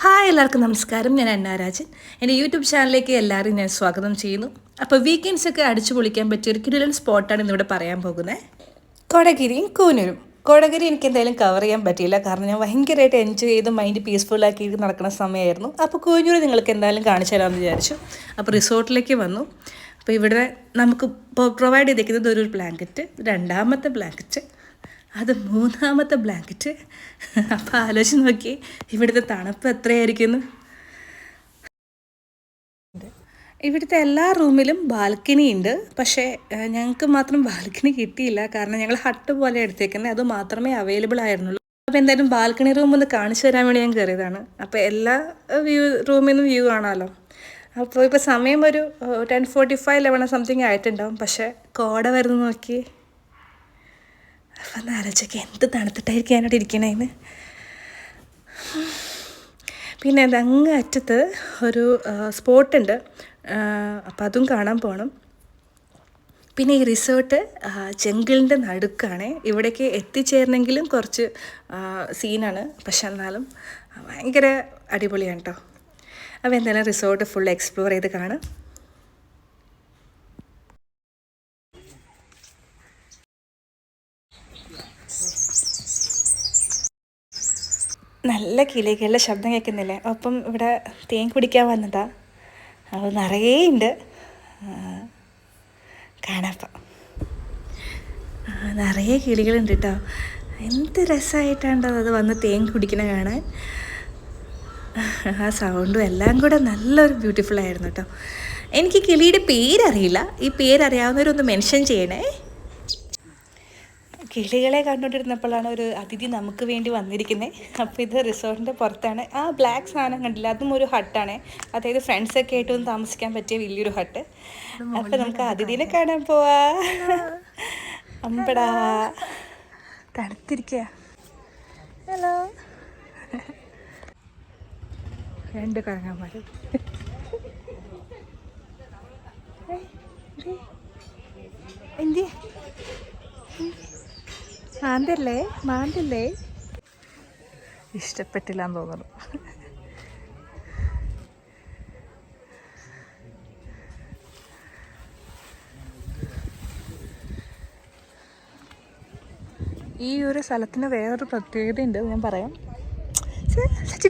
Hi എല്ലാവർക്കും നമസ്കാരം. ഞാൻ അന്നാരാജൻ. എൻ്റെ യൂട്യൂബ് ചാനലിലേക്ക് എല്ലാവരും ഞാൻ സ്വാഗതം ചെയ്യുന്നു. അപ്പോൾ വീക്കെൻഡ്സൊക്കെ അടിച്ചു പൊളിക്കാൻ പറ്റിയ ഒരു കിടിലൻ സ്പോട്ടാണ് ഇന്നിവിടെ പറയാൻ പോകുന്നത്. കൊടഗിരിയും കൂനൂരും. കൊടഗിരി എനിക്ക് എന്തായാലും കവർ ചെയ്യാൻ പറ്റിയില്ല, കാരണം ഞാൻ ഭയങ്കരമായിട്ട് എൻജോയ് ചെയ്ത് മൈൻഡ് പീസ്ഫുള്ളാക്കി നടക്കുന്ന സമയമായിരുന്നു. അപ്പോൾ കൂനൂർ നിങ്ങൾക്ക് എന്തായാലും കാണിച്ചു തരാമെന്ന് വിചാരിച്ചു. അപ്പോൾ റിസോർട്ടിലേക്ക് വന്നു. അപ്പോൾ ഇവിടെ നമുക്ക് പ്രൊവൈഡ് ചെയ്തിരിക്കുന്നത് ഒരു ബ്ലാങ്കറ്റ്, രണ്ടാമത്തെ ബ്ലാങ്കറ്റ്, അത് മൂന്നാമത്തെ ബ്ലാങ്കറ്റ്. അപ്പോൾ ആലോചിച്ച് നോക്കി ഇവിടുത്തെ തണുപ്പ് എത്രയായിരിക്കുന്നു. ഇവിടുത്തെ എല്ലാ റൂമിലും ബാൽക്കണി ഉണ്ട്, പക്ഷേ ഞങ്ങൾക്ക് മാത്രം ബാൽക്കണി കിട്ടിയില്ല, കാരണം ഞങ്ങൾ ഹട്ട് പോലെ എടുത്തേക്കുന്നത്, അത് മാത്രമേ അവൈലബിൾ ആയിരുന്നുള്ളൂ. അപ്പോൾ എന്തായാലും ബാൽക്കണി റൂം ഒന്ന് കാണിച്ചു തരാൻ വേണ്ടി ഞാൻ കയറിയതാണ്. അപ്പോൾ എല്ലാ റൂമിൽ നിന്നും വ്യൂ കാണാമല്ലോ. അപ്പോൾ ഇപ്പോൾ സമയം ഒരു 10:45, 11 സംതിങ് ആയിട്ടുണ്ടാവും, പക്ഷേ കോട വരുന്നു നോക്കി. അപ്പം ഒന്ന് ആലോചിക്കുക എന്ത് തണുത്തിട്ടായിരിക്കും ഞാനോട് ഇരിക്കണേന്ന്. പിന്നെ അങ്ങ് അറ്റത്ത് ഒരു സ്പോട്ടുണ്ട്, അപ്പം അതും കാണാൻ പോകണം. പിന്നെ ഈ റിസോർട്ട് ജംഗിളിൻ്റെ നടുക്കാണ്. ഇവിടേക്ക് എത്തിച്ചേരണമെങ്കിലും കുറച്ച് സീനാണ്, പക്ഷെ എന്നാലും ഭയങ്കര അടിപൊളിയാണ് കേട്ടോ. അപ്പോൾ എന്തായാലും റിസോർട്ട് ഫുൾ എക്സ്പ്ലോർ ചെയ്ത് കാണാം. നല്ല കിളികളുടെ ശബ്ദം കേൾക്കുന്നില്ലേ? അപ്പം ഇവിടെ തേൻ കുടിക്കാൻ വന്നതാ. അത് നിറയെ ഉണ്ട്, കാണാപ്പം നിറയെ കിളികളുണ്ട് കേട്ടോ. എന്ത് രസമായിട്ടാണ്ടോ അത് വന്ന് തേൻ കുടിക്കണ കാണാൻ. ആ സൗണ്ടും എല്ലാം കൂടെ നല്ലൊരു ബ്യൂട്ടിഫുൾ ആയിരുന്നു കേട്ടോ. എനിക്ക് കിളിയുടെ പേരറിയില്ല, ഈ പേരറിയാവുന്നവരൊന്ന് മെൻഷൻ ചെയ്യണേ. കിളികളെ കണ്ടുകൊണ്ടിരുന്നപ്പോഴാണ് ഒരു അതിഥി നമുക്ക് വേണ്ടി വന്നിരിക്കുന്നത്. അപ്പോൾ ഇത് റിസോർട്ടിൻ്റെ പുറത്താണ്. ആ ബ്ലാക്ക് സാധനം കണ്ടില്ല, അതും ഒരു ഹട്ടാണ്. അതായത് ഫ്രണ്ട്സൊക്കെ ആയിട്ട് ഒന്ന് താമസിക്കാൻ പറ്റിയ വലിയൊരു ഹട്ട്. അപ്പോൾ നമുക്ക് അതിഥിനെ കാണാൻ പോവാ. അമ്പടാ തണുത്തിരിക്കുക. ഹലോ, രണ്ട് കറങ്ങാന്മാർ. എന്തി മാന്തല്ലേ ഇഷ്ടപ്പെട്ടില്ലാന്ന് തോന്നുന്നു. ഈ ഒരു സ്ഥലത്തിന് വേറൊരു പ്രത്യേകതയുണ്ട്, ഞാൻ പറയാം.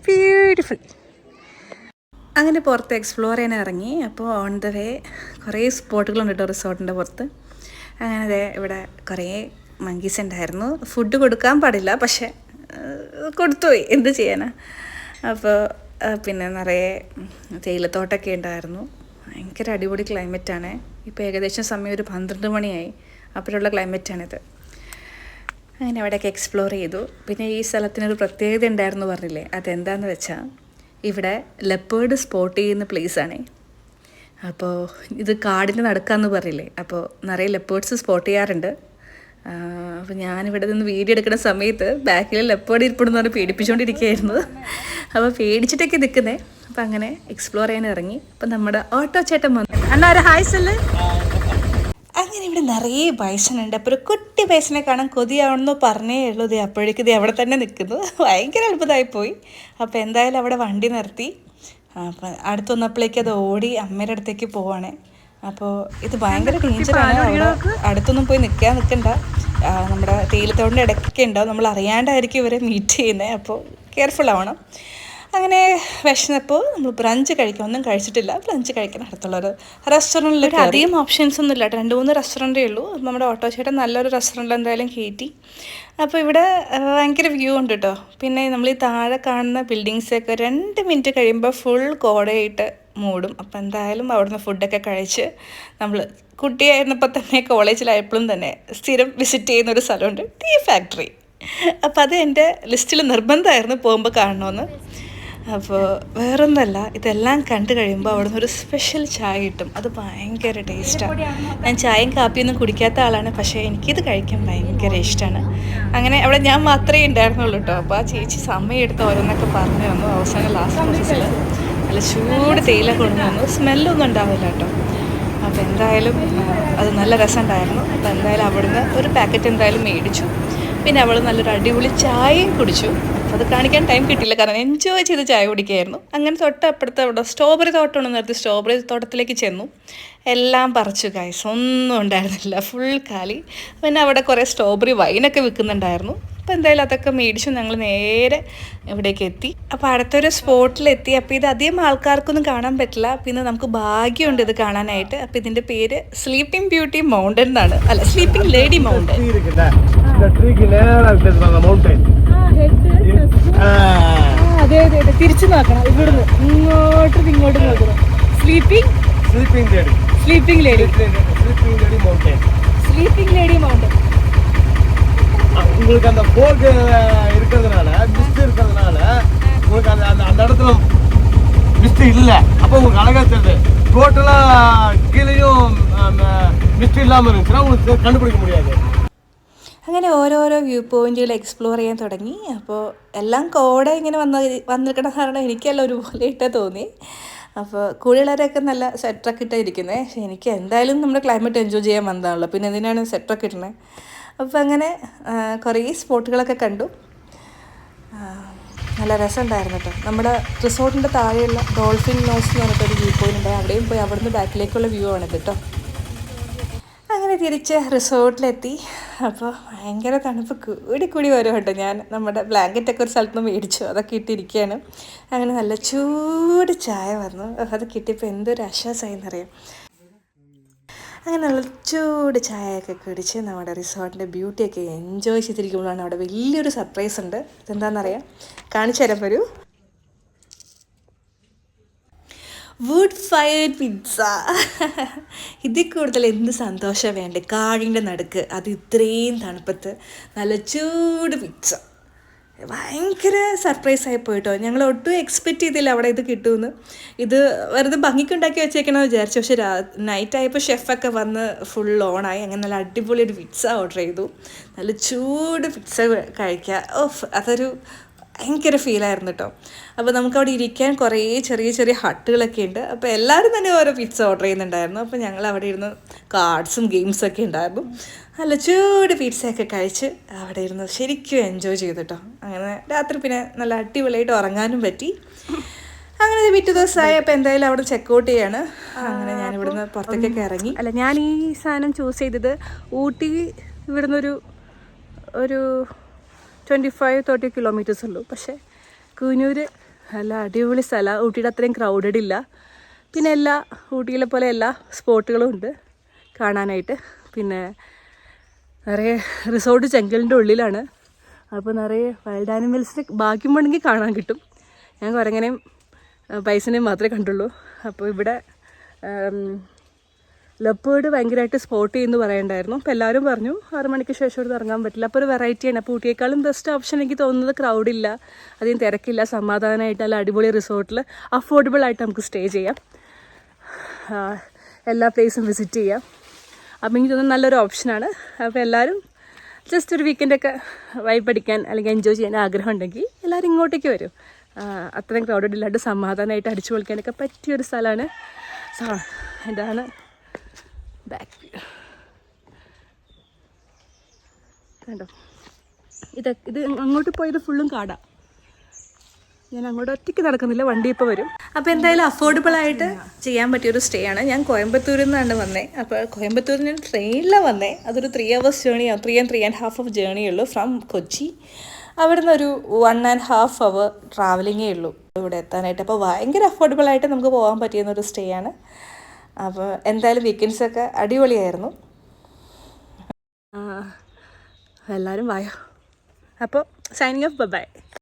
ബ്യൂട്ടിഫുൾ. അങ്ങനെ പുറത്ത് എക്സ്പ്ലോർ ചെയ്യാൻ ഇറങ്ങി. അപ്പോൾ ഓൺ ദ വേ കുറേ സ്പോട്ടുകളുണ്ട് കേട്ടോ റിസോർട്ടിൻ്റെ പുറത്ത്. അങ്ങനെ ഇവിടെ കുറേ മങ്കീസ് ഉണ്ടായിരുന്നു. ഫുഡ് കൊടുക്കാൻ പാടില്ല, പക്ഷേ കൊടുത്തുപോയി, എന്ത് ചെയ്യാനാ. അപ്പോൾ പിന്നെ നിറയെ തേയിലത്തോട്ടമൊക്കെ ഉണ്ടായിരുന്നു. ഭയങ്കര അടിപൊളി ക്ലൈമറ്റാണ്. ഇപ്പോൾ ഏകദേശം സമയം ഒരു 12 മണിയായി. അപ്പോഴുള്ള ക്ലൈമറ്റാണിത്. അങ്ങനെ അവിടെയൊക്കെ എക്സ്പ്ലോർ ചെയ്തു. പിന്നെ ഈ സ്ഥലത്തിനൊരു പ്രത്യേകത ഉണ്ടായിരുന്നു പറഞ്ഞില്ലേ, അതെന്താണെന്ന് വെച്ചാൽ ഇവിടെ ലെപ്പേർഡ് സ്പോട്ട് ചെയ്യുന്ന പ്ലേസാണേ. അപ്പോൾ ഇത് കാടിൻ്റെ നടക്കാമെന്ന് പറയില്ലേ, അപ്പോൾ നിറയെ ലെപ്പേർഡ്സ് സ്പോട്ട് ചെയ്യാറുണ്ട്. അപ്പോൾ ഞാനിവിടെ നിന്ന് വീഡിയോ എടുക്കുന്ന സമയത്ത് ബാക്കിൽ ലെപ്പേർഡ് ഇരിപ്പെടുന്ന പറഞ്ഞ് പേടിപ്പിച്ചുകൊണ്ടിരിക്കുകയായിരുന്നു. അപ്പോൾ പേടിച്ചിട്ടൊക്കെ നിൽക്കുന്നത്. അപ്പം അങ്ങനെ എക്സ്പ്ലോർ ചെയ്യാൻ ഇറങ്ങി. അപ്പം നമ്മുടെ ഓട്ടോ ചേട്ടൻ വന്നു. അണ്ണാ ഒരു ഹായ് സല്ല്. അങ്ങനെ ഇവിടെ നിറയെ ബൈസനുണ്ട്. അപ്പോൾ ഒരു കുട്ടി ബൈസനെ കാണാൻ കൊതിയാവണമെന്ന് പറഞ്ഞേ ഉള്ളൂ. ഇത് അപ്പോഴേക്കും ഇത് അവിടെ തന്നെ നിൽക്കുന്നു. ഭയങ്കര അത്ഭുതമായിപ്പോയി. അപ്പോൾ എന്തായാലും അവിടെ വണ്ടി നിർത്തി. അപ്പം അടുത്ത് വന്നപ്പോഴേക്കും അത് ഓടി അമ്മയുടെ അടുത്തേക്ക് പോവാണ്. അപ്പോൾ ഇത് ഭയങ്കര ഡേഞ്ചറാണ്. അവിടെ അടുത്തൊന്നും പോയി നിൽക്കണ്ട. നമ്മുടെ തേയിലത്തോടിൻ്റെ ഇടയ്ക്കൊക്കെ ഉണ്ടാവും, നമ്മൾ അറിയാണ്ടായിരിക്കും ഇവരെ മീറ്റ് ചെയ്യുന്നത്. അപ്പോൾ കെയർഫുൾ ആവണം. അങ്ങനെ വിശന്നപ്പോൾ നമ്മൾ ബ്രഞ്ച് കഴിക്കാം. ഒന്നും കഴിച്ചിട്ടില്ല, ബ്രഞ്ച് കഴിക്കാൻ അടുത്തുള്ളൊരു റെസ്റ്റോറൻറ്റിലൊക്കെ അധികം ഓപ്ഷൻസ് ഒന്നും ഇല്ല, 2-3 റെസ്റ്റോറൻറ്റേ ഉള്ളൂ. നമ്മുടെ ഓട്ടോ ചേട്ടൻ നല്ലൊരു റെസ്റ്റോറൻറ്റിൽ എന്തായാലും കയറ്റി. അപ്പോൾ ഇവിടെ ഭയങ്കര വ്യൂ ഉണ്ട് കേട്ടോ. പിന്നെ നമ്മൾ ഈ താഴെ കാണുന്ന ബിൽഡിങ്സൊക്കെ 2 മിനിറ്റ് കഴിയുമ്പോൾ ഫുൾ കോടയായിട്ട് മൂടും. അപ്പോൾ എന്തായാലും അവിടുന്ന് ഫുഡൊക്കെ കഴിച്ച് നമ്മൾ കുട്ടിയായിരുന്നപ്പോൾ തന്നെ കോളേജിലായപ്പോഴും തന്നെ സ്ഥിരം വിസിറ്റ് ചെയ്യുന്നൊരു സ്ഥലമുണ്ട്, ടീ ഫാക്ടറി. അപ്പോൾ അത് എൻ്റെ ലിസ്റ്റിൽ നിർബന്ധമായിരുന്നു പോകുമ്പോൾ കാണണമെന്ന്. അപ്പോൾ വേറൊന്നല്ല, ഇതെല്ലാം കണ്ടു കഴിയുമ്പോൾ അവിടെ നിന്ന് ഒരു സ്പെഷ്യൽ ചായ കിട്ടും. അത് ഭയങ്കര ടേസ്റ്റാണ്. ഞാൻ ചായയും കാപ്പിയൊന്നും കുടിക്കാത്ത ആളാണ്, പക്ഷേ എനിക്കിത് കഴിക്കാൻ ഭയങ്കര ഇഷ്ടമാണ്. അങ്ങനെ അവിടെ ഞാൻ മാത്രമേ ഉണ്ടായിരുന്നുള്ളൂ കേട്ടോ. അപ്പോൾ ആ ചേച്ചി സമയം എടുത്ത് ഓരോന്നൊക്കെ പറഞ്ഞു തന്നു. അവസാനം ലാസ്റ്റ് പ്രോസസ്സിൽ നല്ല ചൂട് തേയില കൊണ്ടുവന്നു. സ്മെല്ലൊന്നും ഉണ്ടാവില്ല കേട്ടോ. അപ്പോൾ എന്തായാലും അത് നല്ല രസമുണ്ടായിരുന്നു. അപ്പോൾ എന്തായാലും അവിടുന്ന് ഒരു പാക്കറ്റ് എന്തായാലും മേടിച്ചു. പിന്നെ അവൾ നല്ലൊരു അടിപൊളി ചായയും കുടിച്ചു. അപ്പോൾ അത് കാണിക്കാൻ ടൈം കിട്ടിയില്ല, കാരണം എൻജോയ് ചെയ്ത് ചായ കുടിക്കുകയായിരുന്നു. അങ്ങനെ തൊട്ടപ്പുറത്ത് അവിടെ സ്ട്രോബെറി തോട്ടമാണ് നിർത്തി. സ്ട്രോബെറി തോട്ടത്തിലേക്ക് ചെന്നു. എല്ലാം പറിച്ചു ഗൈസ്, ഒന്നും ഉണ്ടായിരുന്നില്ല, ഫുൾ കാലി. പിന്നെ അവിടെ കുറേ സ്ട്രോബെറി വൈനൊക്കെ വിൽക്കുന്നുണ്ടായിരുന്നു. അപ്പോൾ എന്തായാലും അതൊക്കെ മേടിച്ചു ഞങ്ങൾ നേരെ ഇവിടേക്ക് എത്തി. അപ്പോൾ അടുത്തൊരു സ്പോട്ടിലെത്തി. അപ്പോൾ ഇത് അധികം ആൾക്കാർക്കൊന്നും കാണാൻ പറ്റില്ല, പിന്നെ നമുക്ക് ഭാഗ്യമുണ്ട് ഇത് കാണാനായിട്ട്. അപ്പോൾ ഇതിൻ്റെ പേര് സ്ലീപ്പിംഗ് ബ്യൂട്ടി മൗണ്ടൻ എന്നാണ്, അല്ല സ്ലീപ്പിംഗ് ലേഡി മൗണ്ടൻ. അതെ അതെ അതെ, തിരിച്ചു നോക്കണം, ഇവിടുന്ന് ഇങ്ങോട്ട് നോക്കണം. Sleeping lady mountain. உங்களுக்கு அந்த போர்க் இருக்கிறதுனால மிஸ்ட் இருக்கிறதுனால உங்களுக்கு அந்த இடத்துல மிஸ்ட் இல்லை. அப்போ உங்களுக்கு அழகா தெரியுது. டோட்டலா கீழேயும் மிஸ்ட் இல்லாமல் இருந்துச்சுன்னா உங்களுக்கு கண்டுபிடிக்க முடியாது. അങ്ങനെ ഓരോരോ വ്യൂ പോയിന്റുകൾ എക്സ്പ്ലോർ ചെയ്യാൻ തുടങ്ങി. അപ്പോൾ എല്ലാം കോട ഇങ്ങനെ വന്നിരിക്കണ കാരണം എനിക്കെല്ലാം ഒരുപോലെ ഇട്ടേ തോന്നി. അപ്പോൾ കൂടെയുള്ളവരൊക്കെ നല്ല സ്വെറ്ററൊക്കെ ഇട്ടാണ് ഇരിക്കുന്നത്. പക്ഷേ എനിക്ക് എന്തായാലും നമ്മുടെ ക്ലൈമറ്റ് എൻജോയ് ചെയ്യാൻ വന്നതാണല്ലോ, പിന്നെ എന്തിനാണ് സ്വെറ്ററൊക്കെ ഇടുന്നത്. അപ്പോൾ അങ്ങനെ കുറേ സ്പോട്ടുകളൊക്കെ കണ്ടു. നല്ല രസമുണ്ടായിരുന്നു കേട്ടോ. നമ്മുടെ റിസോർട്ടിൻ്റെ താഴെയുള്ള ഡോൾഫിൻ നോസ് എന്ന് പറഞ്ഞിട്ടൊരു വ്യൂ പോയിന്റ് ഉണ്ട്, അവിടെയും പോയി അവിടുന്ന് ബാക്കിലേക്കുള്ള വ്യൂ ആണ് കേട്ടോ. അങ്ങനെ തിരിച്ച് റിസോർട്ടിലെത്തി. അപ്പോൾ ഭയങ്കര തണുപ്പ് കൂടി വരും കേട്ടോ. ഞാൻ നമ്മുടെ ബ്ലാങ്കറ്റൊക്കെ ഒരു സ്ഥലത്ത് നിന്ന് മേടിച്ചു, അതൊക്കെ ഇട്ടിരിക്കുകയാണ്. അങ്ങനെ നല്ല ചൂട് ചായ വന്നു. അത് കിട്ടിയപ്പോൾ എന്തൊരു ആശ്വാസമായെന്നറിയാം. അങ്ങനെ നല്ല ചൂട് ചായയൊക്കെ കുടിച്ച് നമ്മുടെ റിസോർട്ടിൻ്റെ ബ്യൂട്ടിയൊക്കെ എൻജോയ് ചെയ്തിരിക്കുമ്പോഴാണ് അവിടെ വലിയൊരു സർപ്രൈസ് ഉണ്ട്. ഇതെന്താണെന്നറിയാം, കാണിച്ചു തരാൻ വരൂ. Wood fired pizza. ഇതിൽ കൂടുതൽ എന്ത് സന്തോഷം വേണ്ടേ, കാടിൻ്റെ നടുക്ക്, അത് ഇത്രയും തണുപ്പത്ത് നല്ല ചൂട് പിസ്സ. ഭയങ്കര സർപ്രൈസായി പോയിട്ടോ. ഞങ്ങൾ ഒട്ടും എക്സ്പെക്റ്റ് ചെയ്തില്ല അവിടെ ഇത് കിട്ടുമെന്ന്. ഇത് വെറുതെ ഭംഗിക്കുണ്ടാക്കി വെച്ചേക്കണമെന്ന് വിചാരിച്ചു. പക്ഷേ നൈറ്റ് ആയപ്പോൾ ഷെഫൊക്കെ വന്ന് ഫുൾ ഓണായി. അങ്ങനെ നല്ല അടിപൊളി ഒരു പിസ്സ ഓർഡർ ചെയ്തു. നല്ല ചൂട് പിസ്സ കഴിക്കുക. അതൊരു ഭയങ്കര ഫീലായിരുന്നു കേട്ടോ. അപ്പോൾ നമുക്കവിടെ ഇരിക്കാൻ കുറേ ചെറിയ ചെറിയ ഹട്ടുകളൊക്കെ ഉണ്ട്. അപ്പോൾ എല്ലാവരും തന്നെ ഓരോ പിസ്സ ഓർഡർ ചെയ്യുന്നുണ്ടായിരുന്നു. അപ്പോൾ ഞങ്ങൾ അവിടെ ഇരുന്ന് കാർഡ്സും ഗെയിംസൊക്കെ ഉണ്ടായിരുന്നു. നല്ല ചൂട് പിസ്സയൊക്കെ കഴിച്ച് അവിടെ ഇരുന്ന് ശരിക്കും എൻജോയ് ചെയ്തു കേട്ടോ. അങ്ങനെ രാത്രി പിന്നെ നല്ല അടിപൊളിയായിട്ട് ഉറങ്ങാനും പറ്റി. അങ്ങനെ പിറ്റേ ദിവസമായി. അപ്പോൾ എന്തായാലും അവിടെ ചെക്കൗട്ട് ചെയ്യാണ്. അങ്ങനെ ഞാൻ ഇവിടുന്ന് പുറത്തേക്കൊക്കെ ഇറങ്ങി. അല്ല, ഞാൻ ഈ സാധനം ചൂസ് ചെയ്തത് ഊട്ടി ഇവിടുന്ന് ഒരു 25-30 കിലോമീറ്റേഴ്സ് ഉള്ളൂ. പക്ഷേ കൂനൂർ നല്ല അടിപൊളി സ്ഥലമാണ്. ഊട്ടിയുടെ അത്രയും ക്രൗഡഡ് ഇല്ല. പിന്നെ ഊട്ടിയിലെ പോലെ എല്ലാ സ്പോട്ടുകളും ഉണ്ട് കാണാനായിട്ട്. പിന്നെ നിറയെ റിസോർട്ട് ജംഗിളിൻ്റെ ഉള്ളിലാണ്. അപ്പോൾ നിറയെ വൈൽഡ് ആനിമൽസിന് ഭാഗ്യം വേണമെങ്കിൽ കാണാൻ കിട്ടും. ഞാൻ കുരങ്ങനെയും പൈസനെയും മാത്രമേ കണ്ടുള്ളൂ. അപ്പോൾ ഇവിടെ ലെപ്പേർഡ് ഭയങ്കരമായിട്ട് സ്പോട്ട് ചെയ്യുമെന്ന് പറയണ്ടായിരുന്നു. അപ്പോൾ എല്ലാവരും പറഞ്ഞു 6 മണിക്ക് ശേഷം ഇവിടെ ഇറങ്ങാൻ പറ്റില്ല. അപ്പോൾ ഒരു വെറൈറ്റിയാണ്. അപ്പോൾ ഊട്ടിയേക്കാളും ബെസ്റ്റ് ഓപ്ഷൻ എനിക്ക് തോന്നുന്നത് ക്രൗഡില്ല, അധികം തിരക്കില്ല, സമാധാനമായിട്ട് നല്ല അടിപൊളി റിസോർട്ടിൽ അഫോർഡബിളായിട്ട് നമുക്ക് സ്റ്റേ ചെയ്യാം, എല്ലാ പ്ലേസും വിസിറ്റ് ചെയ്യാം. അപ്പോൾ എനിക്ക് തോന്നുന്നത് നല്ലൊരു ഓപ്ഷനാണ്. അപ്പോൾ എല്ലാവരും ജസ്റ്റ് ഒരു വീക്കെൻഡൊക്കെ വൈബ് അടിക്കാൻ അല്ലെങ്കിൽ എൻജോയ് ചെയ്യാൻ ആഗ്രഹം ഉണ്ടെങ്കിൽ എല്ലാവരും ഇങ്ങോട്ടേക്ക് വരും. അത്രയും ക്രൗഡഡ് ഇല്ലാണ്ട് സമാധാനമായിട്ട് അടിച്ചു പൊളിക്കാനൊക്കെ പറ്റിയൊരു സ്ഥലമാണ്. ഇതാണ് ബാക്ക് വ്യൂ. കണ്ടോ, ഇത് അങ്ങോട്ട് പോയത് ഫുള്ളും കാടാണ്. ഞാൻ അങ്ങോട്ട് ഒറ്റയ്ക്ക് നടക്കുന്നില്ല, വണ്ടി ഇപ്പോൾ വരും. അപ്പോൾ എന്തായാലും അഫോർഡബിളായിട്ട് ചെയ്യാൻ പറ്റിയൊരു സ്റ്റേ ആണ്. ഞാൻ കോയമ്പത്തൂരിൽ നിന്നാണ് വന്നത്. അപ്പോൾ കോയമ്പത്തൂരിൽ നിന്ന് ട്രെയിനിലാണ് വന്നത്. അതൊരു 3 hours ജേണിയാണ്, 3.5 ജേണി ഉള്ളൂ ഫ്രം കൊച്ചി. അവിടെ നിന്ന് ഒരു 1.5 hour ട്രാവലിങ്ങേ ഉള്ളൂ ഇവിടെ എത്താനായിട്ട്. അപ്പോൾ ഭയങ്കര അഫോർഡബിളായിട്ട് നമുക്ക് പോകാൻ പറ്റിയൊരു സ്റ്റേ ആണ്. അപ്പോൾ എന്തായാലും വീക്കെൻഡ്സൊക്കെ അടിപൊളിയായിരുന്നു. എല്ലാവരും വായോ. അപ്പോൾ സൈനിങ് ഓഫ്, ബൈ.